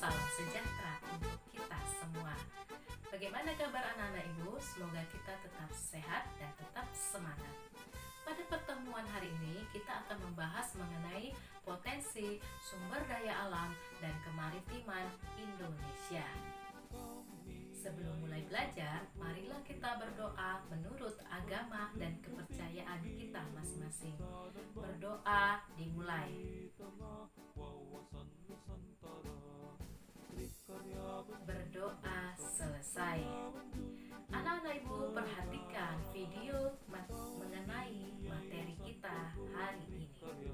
salam sejahtera untuk kita semua. Bagaimana kabar anak-anak ibu? Semoga kita tetap sehat dan tetap semangat. Pada pertemuan hari ini kita akan membahas mengenai potensi sumber daya alam dan kemaritiman Indonesia. Sebelum mulai belajar, marilah kita berdoa menurut agama dan kepercayaan kita masing-masing. Berdoa dimulai. Berdoa selesai. Anak-anak ibu perhatikan video mengenai materi kita hari ini.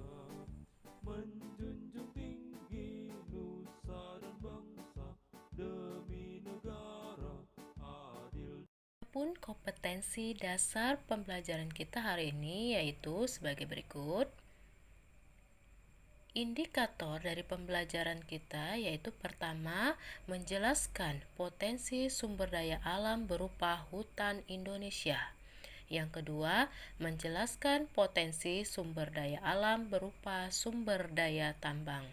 Menjunjung tinggi nusa dan bangsa demi negara adil. Pun kompetensi dasar pembelajaran kita hari ini yaitu sebagai berikut. Indikator dari pembelajaran kita yaitu pertama, menjelaskan potensi sumber daya alam berupa hutan Indonesia. Yang kedua, menjelaskan potensi sumber daya alam berupa sumber daya tambang.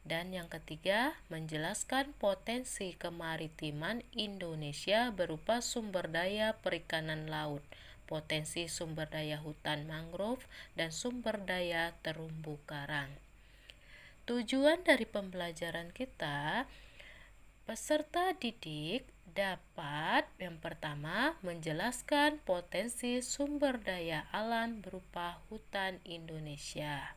Dan yang ketiga, menjelaskan potensi kemaritiman Indonesia berupa sumber daya perikanan laut, potensi sumber daya hutan mangrove, dan sumber daya terumbu karang. Tujuan dari pembelajaran kita, peserta didik dapat yang pertama menjelaskan potensi sumber daya alam berupa hutan Indonesia.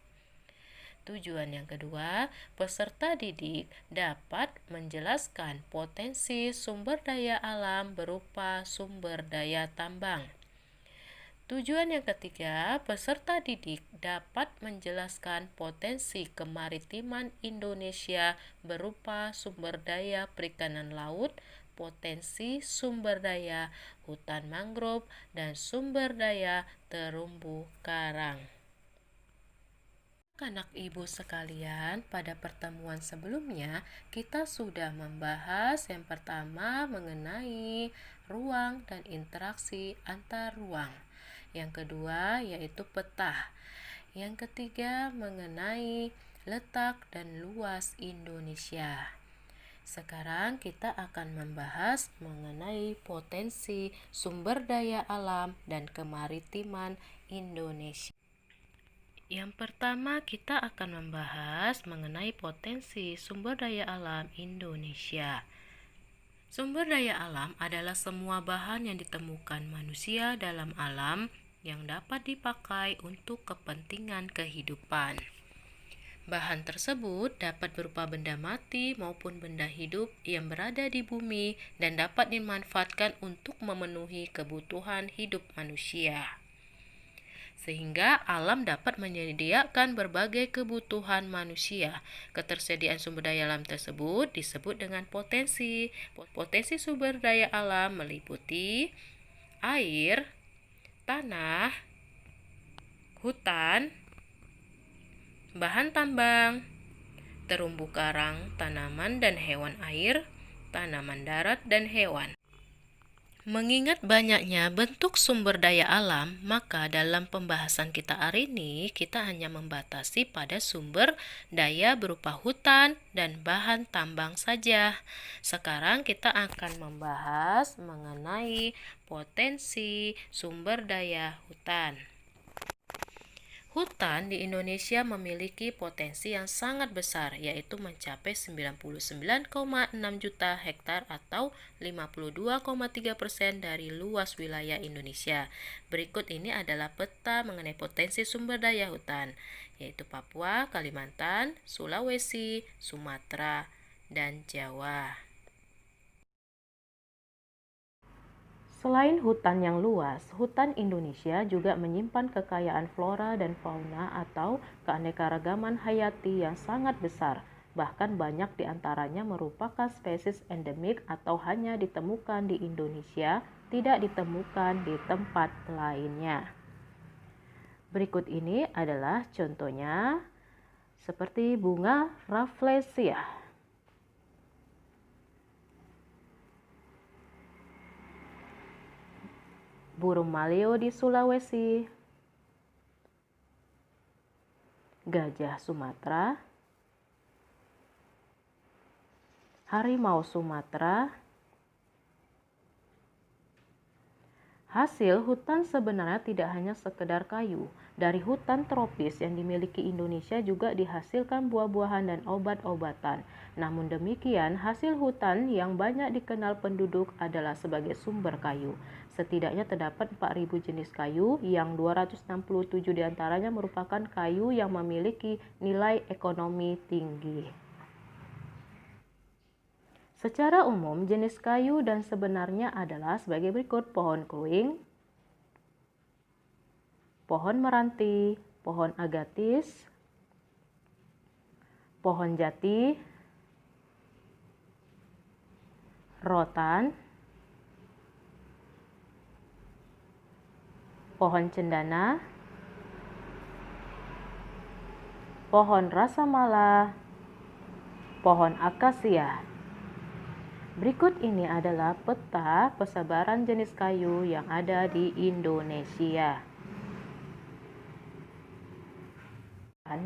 Tujuan yang kedua, peserta didik dapat menjelaskan potensi sumber daya alam berupa sumber daya tambang. Tujuan yang ketiga, peserta didik dapat menjelaskan potensi kemaritiman Indonesia berupa sumber daya perikanan laut, potensi sumber daya hutan mangrove, dan sumber daya terumbu karang. Anak ibu sekalian, pada pertemuan sebelumnya kita sudah membahas yang pertama mengenai ruang dan interaksi antar ruang. Yang kedua yaitu peta. Yang ketiga mengenai letak dan luas Indonesia. Sekarang kita akan membahas mengenai potensi sumber daya alam dan kemaritiman Indonesia. Yang pertama kita akan membahas mengenai potensi sumber daya alam Indonesia. Sumber daya alam adalah semua bahan yang ditemukan manusia dalam alam yang dapat dipakai untuk kepentingan kehidupan. Bahan tersebut dapat berupa benda mati maupun benda hidup yang berada di bumi dan dapat dimanfaatkan untuk memenuhi kebutuhan hidup manusia. Sehingga alam dapat menyediakan berbagai kebutuhan manusia. Ketersediaan sumber daya alam tersebut disebut dengan potensi. Potensi sumber daya alam meliputi air, tanah, hutan, bahan tambang, terumbu karang, tanaman dan hewan air, tanaman darat dan hewan. Mengingat banyaknya bentuk sumber daya alam, maka dalam pembahasan kita hari ini kita hanya membatasi pada sumber daya berupa hutan dan bahan tambang saja. Sekarang kita akan membahas mengenai potensi sumber daya hutan. Hutan di Indonesia memiliki potensi yang sangat besar, yaitu mencapai 99,6 juta hektar atau 52,3% dari luas wilayah Indonesia. Berikut ini adalah peta mengenai potensi sumber daya hutan, yaitu Papua, Kalimantan, Sulawesi, Sumatera, dan Jawa. Selain hutan yang luas, hutan Indonesia juga menyimpan kekayaan flora dan fauna atau keanekaragaman hayati yang sangat besar. Bahkan banyak di antaranya merupakan spesies endemik atau hanya ditemukan di Indonesia, tidak ditemukan di tempat lainnya. Berikut ini adalah contohnya seperti bunga Rafflesia. Burung maleo di Sulawesi, gajah Sumatera, harimau Sumatera. Hasil hutan sebenarnya tidak hanya sekedar kayu. Dari hutan tropis yang dimiliki Indonesia juga dihasilkan buah-buahan dan obat-obatan. Namun demikian, hasil hutan yang banyak dikenal penduduk adalah sebagai sumber kayu. Setidaknya terdapat 4.000 jenis kayu yang 267 diantaranya merupakan kayu yang memiliki nilai ekonomi tinggi. Secara umum, jenis kayu dan sebenarnya adalah sebagai berikut: pohon keruing, pohon meranti, pohon agatis, pohon jati, rotan, pohon cendana, pohon rasamala, pohon akasia. Berikut ini adalah peta persebaran jenis kayu yang ada di Indonesia.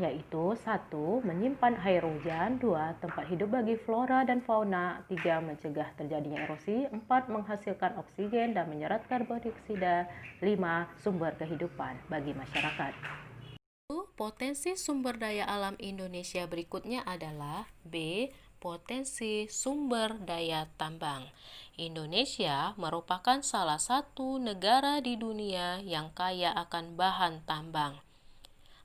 Yaitu 1. Menyimpan air hujan, 2. Tempat hidup bagi flora dan fauna, 3. Mencegah terjadinya erosi, 4. Menghasilkan oksigen dan menyerap karbon dioksida, 5. Sumber kehidupan bagi masyarakat. Potensi sumber daya alam Indonesia berikutnya adalah B. Potensi sumber daya tambang. Indonesia merupakan salah satu negara di dunia yang kaya akan bahan tambang.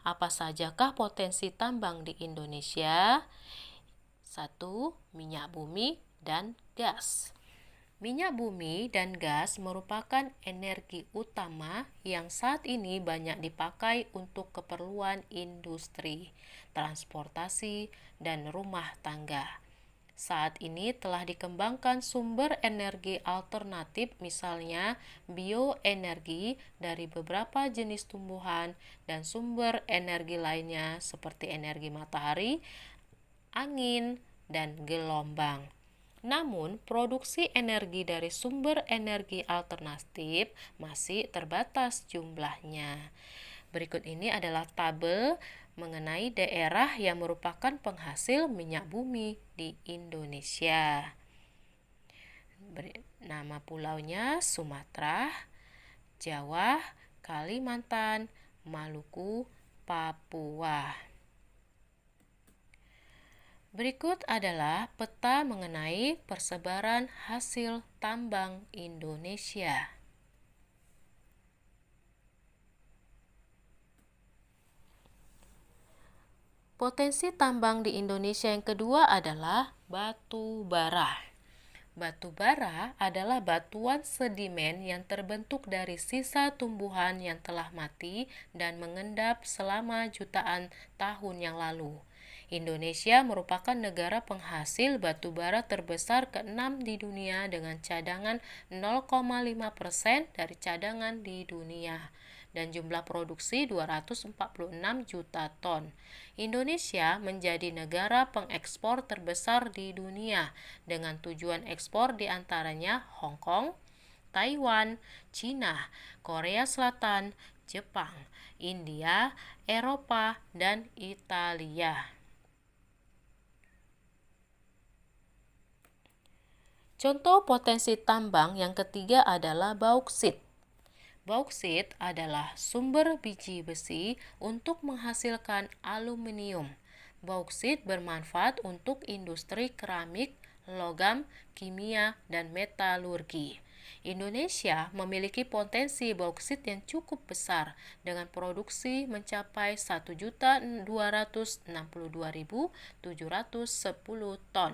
Apa sajakah potensi tambang di Indonesia? 1. Minyak bumi dan gas. Minyak bumi dan gas merupakan energi utama yang saat ini banyak dipakai untuk keperluan industri, transportasi, dan rumah tangga. Saat ini telah dikembangkan sumber energi alternatif, misalnya bioenergi dari beberapa jenis tumbuhan dan sumber energi lainnya seperti energi matahari, angin, dan gelombang. Namun, produksi energi dari sumber energi alternatif masih terbatas jumlahnya. Berikut ini adalah tabel mengenai daerah yang merupakan penghasil minyak bumi di Indonesia. Nama pulaunya Sumatera, Jawa, Kalimantan, Maluku, Papua. Berikut adalah peta mengenai persebaran hasil tambang Indonesia. Potensi tambang di Indonesia yang kedua adalah batu bara. Batu bara adalah batuan sedimen yang terbentuk dari sisa tumbuhan yang telah mati dan mengendap selama jutaan tahun yang lalu. Indonesia merupakan negara penghasil batu bara terbesar ke-6 di dunia dengan cadangan 0,5% dari cadangan di dunia dan jumlah produksi 246 juta ton. Indonesia menjadi negara pengekspor terbesar di dunia dengan tujuan ekspor diantaranya Hong Kong, Taiwan, Cina, Korea Selatan, Jepang, India, Eropa, dan Italia. Contoh potensi tambang yang ketiga adalah bauksit. Bauksit adalah sumber biji besi untuk menghasilkan aluminium. Bauksit bermanfaat untuk industri keramik, logam, kimia, dan metalurgi. Indonesia memiliki potensi bauksit yang cukup besar dengan produksi mencapai 1.262.710 ton.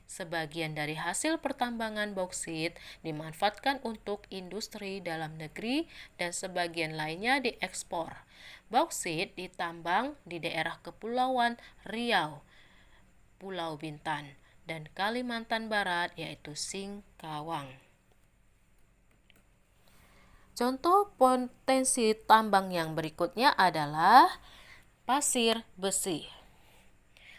Sebagian dari hasil pertambangan bauksit dimanfaatkan untuk industri dalam negeri dan sebagian lainnya diekspor. Bauksit ditambang di daerah Kepulauan Riau, Pulau Bintan, dan Kalimantan Barat yaitu Singkawang. Contoh potensi tambang yang berikutnya adalah pasir besi.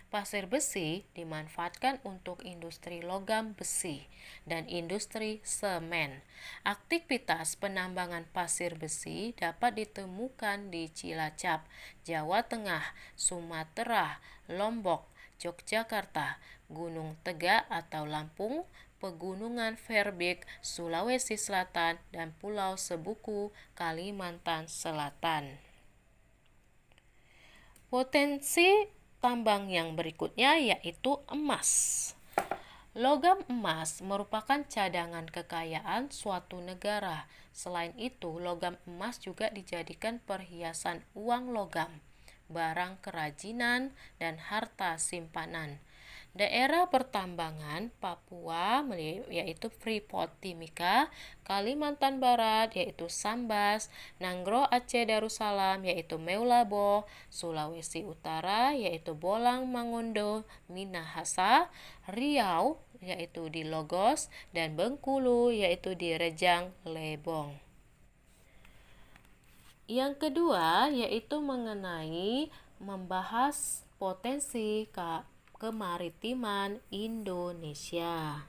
Pasir besi dimanfaatkan untuk industri logam besi dan industri semen. Aktivitas penambangan pasir besi dapat ditemukan di Cilacap, Jawa Tengah, Sumatera, Lombok, Yogyakarta, Gunung Tegak atau Lampung, Pegunungan Verbik, Sulawesi Selatan, dan Pulau Sebuku, Kalimantan Selatan. Potensi tambang yang berikutnya yaitu emas. Logam emas merupakan cadangan kekayaan suatu negara. Selain itu, logam emas juga dijadikan perhiasan uang logam, barang kerajinan, dan harta simpanan. Daerah pertambangan Papua yaitu Freeport Timika, Kalimantan Barat yaitu Sambas, Nanggro Aceh Darussalam yaitu Meulabo, Sulawesi Utara yaitu Bolang Mangundo, Minahasa, Riau yaitu di Logos, dan Bengkulu yaitu di Rejang Lebong. Yang kedua yaitu mengenai membahas potensi kemaritiman Indonesia.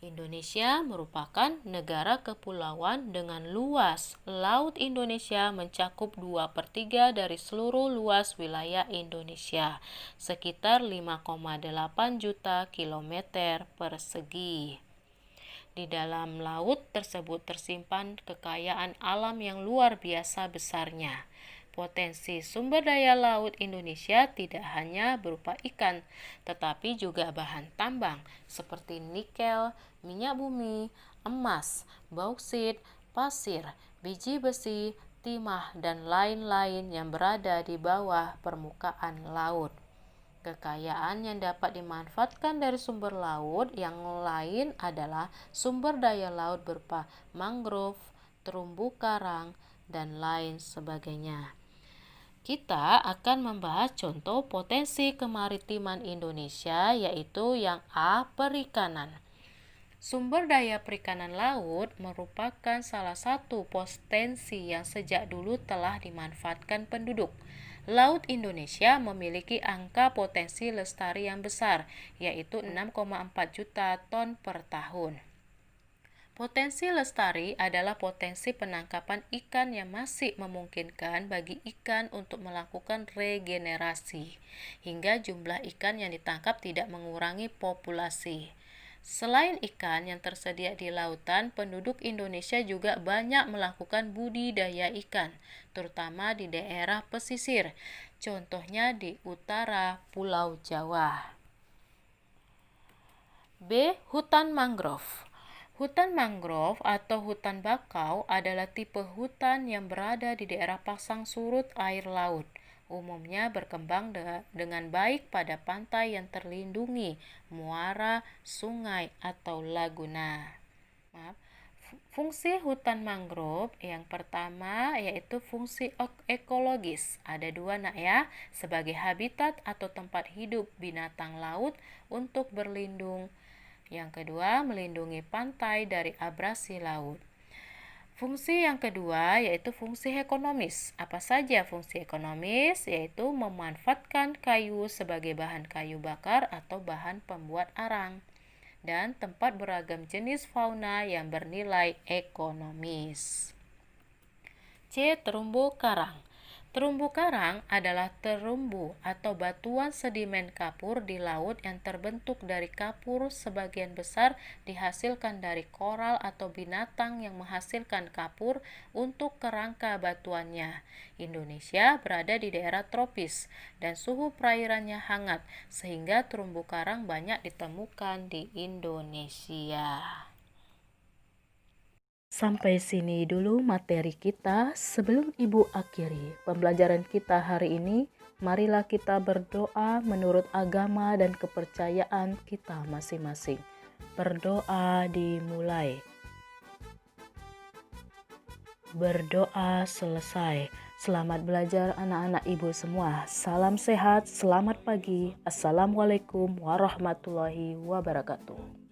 Indonesia merupakan negara kepulauan dengan luas. Laut Indonesia mencakup 2/3 dari seluruh luas wilayah Indonesia, sekitar 5,8 juta kilometer persegi. Di dalam laut tersebut tersimpan kekayaan alam yang luar biasa besarnya. Potensi sumber daya laut Indonesia tidak hanya berupa ikan, tetapi juga bahan tambang seperti nikel, minyak bumi, emas, bauksit, pasir, biji besi, timah, dan lain-lain yang berada di bawah permukaan laut. Kekayaan yang dapat dimanfaatkan dari sumber laut yang lain adalah sumber daya laut berupa mangrove, terumbu karang, dan lain sebagainya. Kita akan membahas contoh potensi kemaritiman Indonesia, yaitu yang A. Perikanan. Sumber daya perikanan laut merupakan salah satu potensi yang sejak dulu telah dimanfaatkan penduduk. Laut Indonesia memiliki angka potensi lestari yang besar, yaitu 6,4 juta ton per tahun. Potensi lestari adalah potensi penangkapan ikan yang masih memungkinkan bagi ikan untuk melakukan regenerasi, hingga jumlah ikan yang ditangkap tidak mengurangi populasi. Selain ikan yang tersedia di lautan, penduduk Indonesia juga banyak melakukan budidaya ikan, terutama di daerah pesisir, contohnya di utara Pulau Jawa. B. Hutan mangrove. Hutan mangrove atau hutan bakau adalah tipe hutan yang berada di daerah pasang surut air laut. Umumnya berkembang dengan baik pada pantai yang terlindungi, muara, sungai, atau laguna. Fungsi hutan mangrove yang pertama yaitu fungsi ekologis. Ada dua ya, sebagai habitat atau tempat hidup binatang laut untuk berlindung. Yang kedua, melindungi pantai dari abrasi laut. Fungsi yang kedua yaitu fungsi ekonomis. Apa saja fungsi ekonomis? Yaitu memanfaatkan kayu sebagai bahan kayu bakar atau bahan pembuat arang, dan tempat beragam jenis fauna yang bernilai ekonomis. C. Terumbu karang. Terumbu karang adalah terumbu atau batuan sedimen kapur di laut yang terbentuk dari kapur. Sebagian besar dihasilkan dari koral atau binatang yang menghasilkan kapur untuk kerangka batuannya. Indonesia berada di daerah tropis dan suhu perairannya hangat, sehingga terumbu karang banyak ditemukan di Indonesia. Sampai sini dulu materi kita. Sebelum Ibu akhiri pembelajaran kita hari ini, marilah kita berdoa menurut agama dan kepercayaan kita masing-masing. Berdoa dimulai. Berdoa selesai. Selamat belajar anak-anak Ibu semua. Salam sehat, selamat pagi. Assalamualaikum warahmatullahi wabarakatuh.